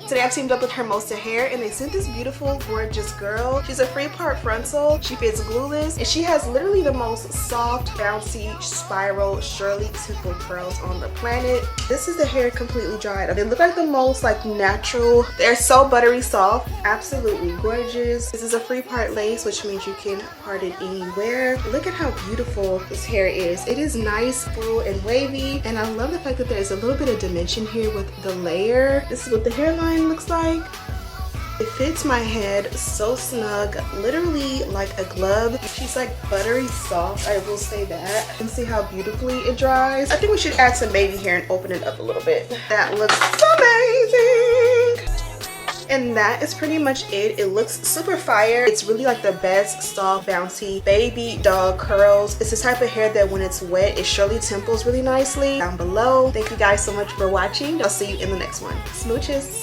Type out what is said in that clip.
Today I've teamed up with Hermosahair and they sent this beautiful, gorgeous girl. She's a free part frontal. She fits glueless and she has literally the most soft, bouncy, spiral, Shirley temple curls on the planet. This is the hair completely dried. They look like the most like natural. They're so buttery soft. Absolutely gorgeous. This is a free part lace, which means you can part it anywhere. Look at how beautiful this hair is. It is nice, full, and wavy. And I love the fact that there's a little bit of dimension here with the layer. This is what the hairline looks like. It fits my head so snug, literally like a glove. She's like buttery soft, I will say that. And see how beautifully it dries. I think we should add some baby hair and open it up a little bit. That looks amazing. And that is pretty much it. It looks super fire. It's really like the best soft, bouncy baby doll curls. It's the type of hair that when it's wet, it surely temples really nicely. Down below. Thank you guys so much for watching. I'll see you in the next one. Smooches.